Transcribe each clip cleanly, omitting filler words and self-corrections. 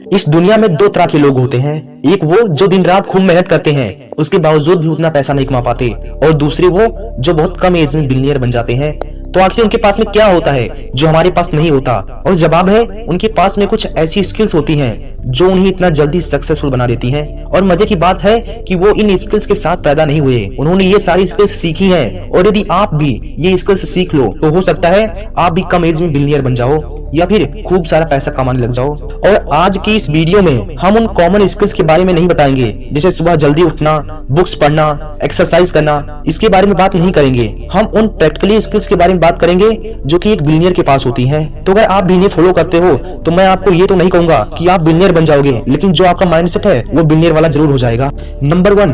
इस दुनिया में दो तरह के लोग होते हैं, एक वो जो दिन रात खूब मेहनत करते हैं उसके बावजूद भी उतना पैसा नहीं कमा पाते, और दूसरे वो जो बहुत कम एज में बिलियनियर बन जाते हैं। तो आखिर उनके पास में क्या होता है जो हमारे पास नहीं होता? और जवाब है, उनके पास में कुछ ऐसी स्किल्स होती हैं जो उन्हें इतना जल्दी सक्सेसफुल बना देती हैं। और मजे की बात है कि वो इन स्किल्स के साथ पैदा नहीं हुए, उन्होंने ये सारी स्किल्स सीखी हैं। और यदि आप भी ये स्किल्स सीख लो तो हो सकता है आप भी कम एज में बिलियनियर बन जाओ या फिर खूब सारा पैसा कमाने लग जाओ। और आज की इस वीडियो में हम उन कॉमन स्किल्स के बारे में नहीं बताएंगे, जैसे सुबह जल्दी उठना, बुक्स पढ़ना, एक्सरसाइज करना, इसके बारे में बात नहीं करेंगे। हम उन प्रैक्टिकली स्किल्स के बारे में बात करेंगे जो कि एक बिलियनियर के पास होती हैं। तो अगर आप भी इन्हें फॉलो करते हो तो मैं आपको ये तो नहीं कहूंगा कि आप बिलियनियर बन जाओगे, लेकिन जो आपका माइंडसेट है वो बिलियनियर वाला जरूर हो जाएगा। नंबर 1,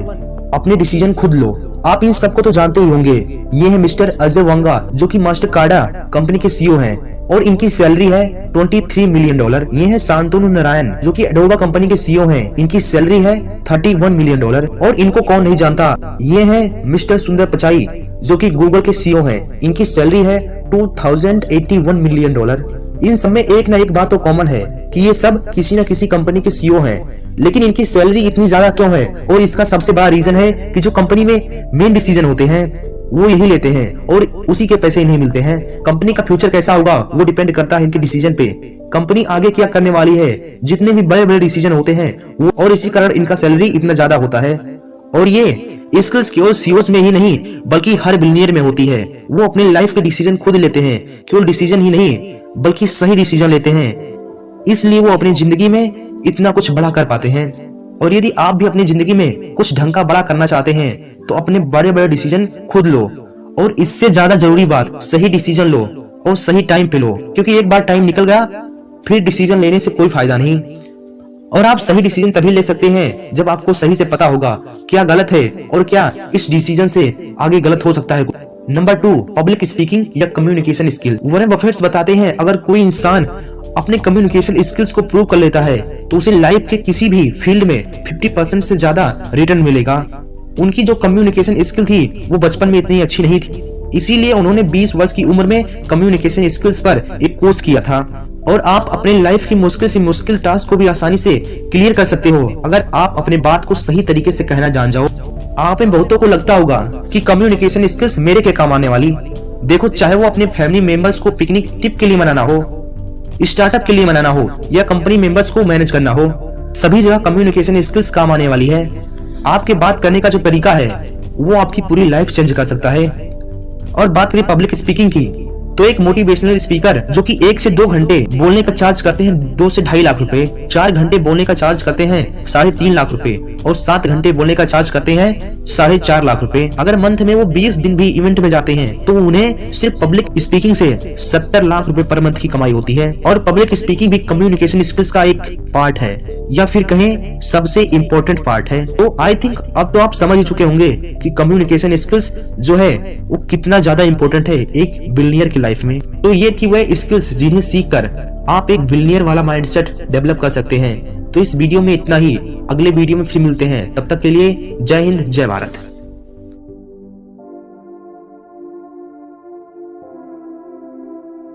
अपने डिसीजन खुद लो। आप इन सबको तो जानते ही होंगे, ये है मिस्टर अजय वंगा जो कि मास्टरकार्ड कंपनी के सीईओ हैं और इनकी सैलरी है $23 मिलियन। ये है शांतनु नारायण जो कि एडोबा कंपनी के सीईओ हैं, इनकी सैलरी है $31 मिलियन। और इनको कौन नहीं जानता, ये है मिस्टर सुंदर पिचाई जो कि गूगल के सीईओ हैं, इनकी सैलरी है $2081 मिलियन। इन सब में एक ना एक बात तो कॉमन है कि ये सब किसी न किसी कंपनी के सीईओ हैं, लेकिन इनकी सैलरी इतनी ज्यादा क्यों है? और इसका सबसे बड़ा रीजन है कि जो कंपनी में मेन डिसीजन होते हैं वो यही लेते हैं और उसी के पैसे इन्हें मिलते हैं। कंपनी का फ्यूचर कैसा होगा वो डिपेंड करता है इनके डिसीजन पे, कंपनी आगे क्या करने वाली है, जितने भी बड़े बड़े डिसीजन होते हैं वो, और इसी कारण इनका सैलरी इतना ज्यादा होता है। और ये स्किल्स केवल सीईओ में ही नहीं बल्कि हर बिलियनियर में होती है। वो अपनी लाइफ के डिसीजन खुद लेते हैं, केवल डिसीजन ही नहीं बल्कि सही डिसीजन लेते हैं, इसलिए वो अपनी जिंदगी में इतना कुछ बड़ा कर पाते हैं। और यदि आप भी अपनी जिंदगी में कुछ ढंग का बड़ा करना चाहते हैं तो अपने बड़े बड़े डिसीजन खुद लो, और इससे ज्यादा जरूरी बात, सही डिसीजन लो और सही टाइम पे लो, क्योंकि एक बार टाइम निकल गया फिर डिसीजन लेने से कोई फायदा नहीं। और आप सही डिसीजन तभी ले सकते हैं जब आपको सही से पता होगा क्या गलत है और क्या इस डिसीजन से आगे गलत हो सकता है। नंबर 2, पब्लिक स्पीकिंग या कम्युनिकेशन स्किल। वॉरेन बफेट बताते हैं, अगर कोई इंसान अपने कम्युनिकेशन स्किल्स को प्रूव कर लेता है तो उसे लाइफ के किसी भी फील्ड में 50% से ज्यादा रिटर्न मिलेगा। उनकी जो कम्युनिकेशन स्किल थी वो बचपन में इतनी अच्छी नहीं थी, इसीलिए उन्होंने 20 वर्ष की उम्र में कम्युनिकेशन स्किल्स पर एक कोर्स किया था। और आप अपने लाइफ की मुश्किल से मुश्किल टास्क को भी आसानी से क्लियर कर सकते हो अगर आप अपने बात को सही तरीके से कहना जान जाओ। आप में बहुतों को लगता होगा कि कम्युनिकेशन स्किल्स मेरे के काम आने वाली। देखो, चाहे वो अपने फैमिली मेंबर्स को पिकनिक ट्रिप के लिए मनाना हो, स्टार्टअप के लिए मनाना हो या कंपनी मेंबर्स को मैनेज करना हो, सभी जगह कम्युनिकेशन स्किल्स काम आने वाली है। आपके बात करने का जो तरीका है वो आपकी पूरी लाइफ चेंज कर सकता है। और बात करें पब्लिक स्पीकिंग की, तो एक मोटिवेशनल स्पीकर जो कि 1 से 2 घंटे बोलने का चार्ज करते हैं 2 से 2.5 लाख रुपए, 4 घंटे बोलने का चार्ज करते हैं 3.5 लाख रुपए और 7 घंटे बोलने का चार्ज करते हैं 4.5 लाख रुपए। अगर मंथ में वो 20 दिन भी इवेंट में जाते हैं तो उन्हें सिर्फ पब्लिक स्पीकिंग से 70 लाख रुपए पर मंथ की कमाई होती है। और पब्लिक स्पीकिंग भी कम्युनिकेशन स्किल्स का एक पार्ट है, या फिर कहें सबसे इम्पोर्टेंट पार्ट है। तो आई थिंक अब तो आप समझ ही चुके होंगे कि कम्युनिकेशन स्किल्स जो है वो कितना ज्यादा इम्पोर्टेंट है एक बिलियनियर की लाइफ में। तो ये थी वह स्किल्स जिन्हें सीखकर आप एक बिलियनियर वाला माइंडसेट डेवलप कर सकते हैं। तो इस वीडियो में इतना ही, अगले वीडियो में फिर मिलते हैं, तब तक के लिए जय हिंद जय भारत।